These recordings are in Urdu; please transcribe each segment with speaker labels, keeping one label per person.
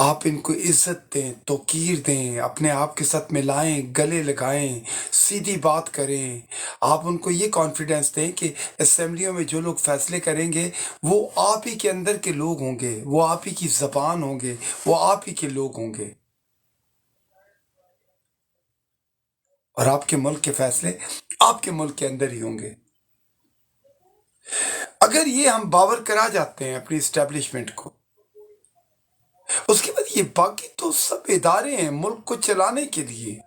Speaker 1: آپ ان کو عزت دیں، توقیر دیں، اپنے آپ کے ساتھ ملائیں، گلے لگائیں، سیدھی بات کریں۔ آپ ان کو یہ کانفیڈنس دیں کہ اسمبلیوں میں جو لوگ فیصلے کریں گے وہ آپ ہی کے اندر کے لوگ ہوں گے، وہ آپ ہی کی زبان ہوں گے، وہ آپ ہی کے لوگ ہوں گے، اور آپ کے ملک کے فیصلے آپ کے ملک کے اندر ہی ہوں گے۔ اگر یہ ہم باور کرا جاتے ہیں اپنی اسٹیبلشمنٹ کو، اس کے بعد یہ باقی تو سب ادارے ہیں ملک کو چلانے کے لیے،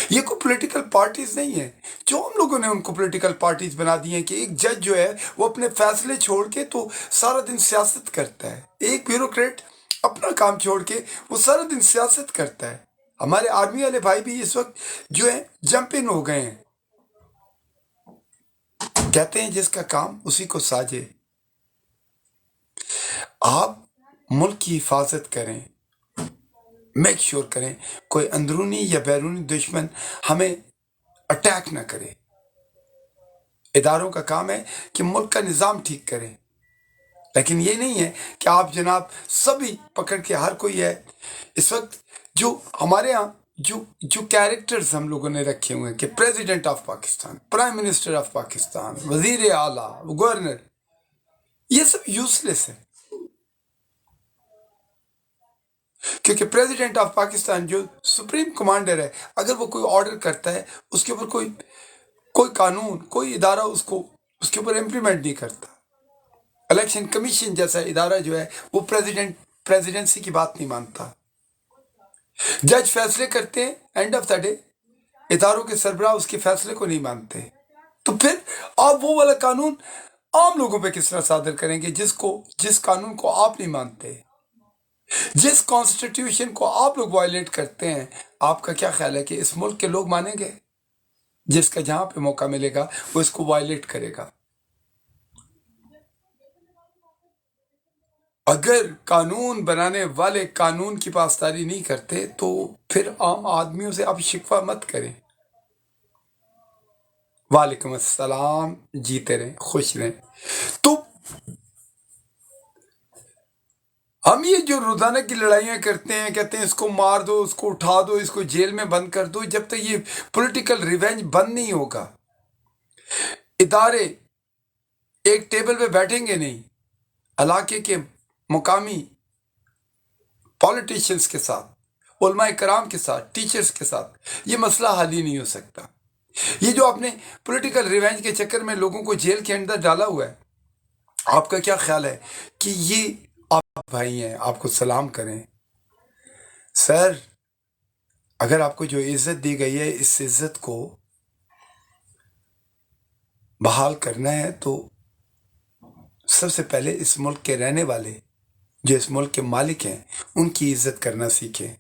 Speaker 1: یہ کوئی پولیٹیکل پارٹیز نہیں ہے۔ جو ہم لوگوں نے ان کو پولیٹیکل پارٹیز بنا دی ہیں کہ ایک جج جو ہے وہ اپنے فیصلے چھوڑ کے تو سارا دن سیاست کرتا ہے، ایک بیوروکریٹ اپنا کام چھوڑ کے وہ سارا دن سیاست کرتا ہے۔ ہمارے آرمی والے بھائی بھی اس وقت جو ہے جمپ ان ہو گئے ہیں، کہتے ہیں جس کا کام اسی کو ساجے۔ آپ ملک کی حفاظت کریں، میک شور کریں کوئی اندرونی یا بیرونی دشمن ہمیں اٹیک نہ کرے۔ اداروں کا کام ہے کہ ملک کا نظام ٹھیک کریں، لیکن یہ نہیں ہے کہ آپ جناب سبھی پکڑ کے ہر کوئی ہے۔ اس وقت جو ہمارے ہاں جو کیریکٹرز ہم لوگوں نے رکھے ہوئے ہیں کہ president of Pakistan, prime minister of Pakistan, وزیر اعلیٰ، گورنر، یہ سب یوز لیس ہے، کیونکہ پریزیڈنٹ آف پاکستان جو سپریم کمانڈر ہے، اگر وہ کوئی آرڈر کرتا ہے اس کے اوپر کوئی قانون، کوئی ادارہ اس کے اوپر امپلیمنٹ نہیں کرتا۔ الیکشن کمیشن جیسا ادارہ جو ہے وہ پریزیڈنسی کی بات نہیں مانتا۔ جج فیصلے کرتے ہیں، اینڈ آف دا ڈے اداروں کے سربراہ اس کے فیصلے کو نہیں مانتے، تو پھر آپ وہ والا قانون عام لوگوں پہ کس طرح صادر کریں گے جس قانون کو آپ نہیں مانتے، جس کانسٹیٹیوشن کو آپ لوگ وائلیٹ کرتے ہیں؟ آپ کا کیا خیال ہے کہ اس ملک کے لوگ مانیں گے؟ جس کا جہاں پہ موقع ملے گا وہ اس کو وائلیٹ کرے گا۔ اگر قانون بنانے والے قانون کی پاسداری نہیں کرتے تو پھر عام آدمیوں سے آپ شکوہ مت کریں۔ وعلیکم السلام، جیتے رہیں، خوش رہیں۔ تو ہم یہ جو روزانہ کی لڑائیاں کرتے ہیں، کہتے ہیں اس کو مار دو، اس کو اٹھا دو، اس کو جیل میں بند کر دو، جب تک یہ پولیٹیکل ریونج بند نہیں ہوگا، ادارے ایک ٹیبل پہ بیٹھیں گے نہیں، علاقے کے مقامی پولیٹیشنز کے ساتھ، علماء کرام کے ساتھ، ٹیچرز کے ساتھ یہ مسئلہ حل ہی نہیں ہو سکتا۔ یہ جو آپ نے پولیٹیکل ریونج کے چکر میں لوگوں کو جیل کے اندر ڈالا ہوا ہے، آپ کا کیا خیال ہے کہ یہ آپ بھائی ہیں، آپ کو سلام کریں؟ سر، اگر آپ کو جو عزت دی گئی ہے اس عزت کو بحال کرنا ہے تو سب سے پہلے اس ملک کے رہنے والے جو اس ملک کے مالک ہیں ان کی عزت کرنا سیکھیں۔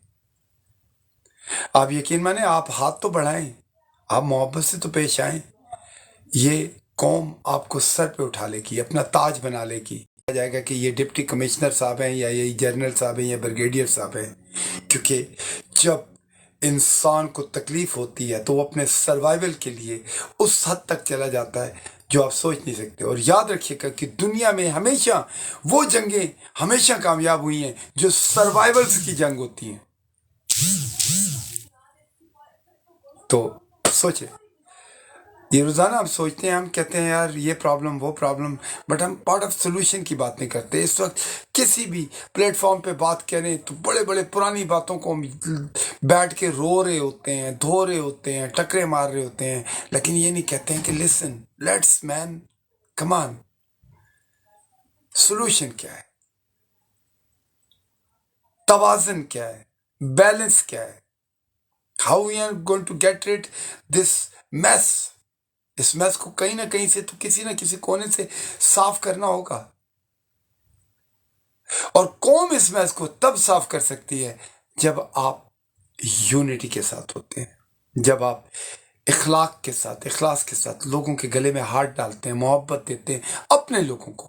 Speaker 1: آپ یقین مانیں، آپ ہاتھ تو بڑھائیں، آپ محبت سے تو پیش آئیں، یہ قوم آپ کو سر پہ اٹھا لے گی، اپنا تاج بنا لے گی۔ کہا جائے گا کہ یہ ڈپٹی کمشنر صاحب ہیں یا یہ جنرل صاحب ہیں یا بریگیڈیئر صاحب ہیں، کیونکہ جب انسان کو تکلیف ہوتی ہے تو وہ اپنے سروائیول کے لیے اس حد تک چلا جاتا ہے جو آپ سوچ نہیں سکتے۔ اور یاد رکھیے گا کہ دنیا میں ہمیشہ وہ جنگیں ہمیشہ کامیاب ہوئی ہیں جو سروائیولز کی جنگ ہوتی ہیں۔ تو سوچیں، یہ روزانہ ہم سوچتے ہیں، ہم کہتے ہیں یار یہ پرابلم وہ پرابلم، بٹ ہم پارٹ آف سولوشن کی بات نہیں کرتے۔ اس وقت کسی بھی پلیٹ فارم پہ بات کریں تو بڑے بڑے پرانی باتوں کو ہم بیٹھ کے رو رہے ہوتے ہیں، دھو رہے ہوتے ہیں، ٹکرے مار رہے ہوتے ہیں، لیکن یہ نہیں کہتے ہیں کہ لسن، let's main, come on, solution کیا ہے، توازن کیا ہے، بیلنس کیا ہے، how we are going to get rid this mess. اس میس کو کہیں نہ کہیں سے تو کسی نہ کسی کونے سے صاف کرنا ہوگا، اور قوم اس میس کو تب صاف کر سکتی ہے جب آپ یونٹی کے ساتھ ہوتے ہیں، جب آپ اخلاق کے ساتھ، اخلاص کے ساتھ لوگوں کے گلے میں ہاتھ ڈالتے ہیں، محبت دیتے ہیں اپنے لوگوں کو۔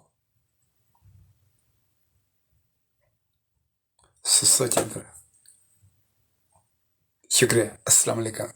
Speaker 1: سوچیں ذرا۔ شکریہ، السلام علیکم۔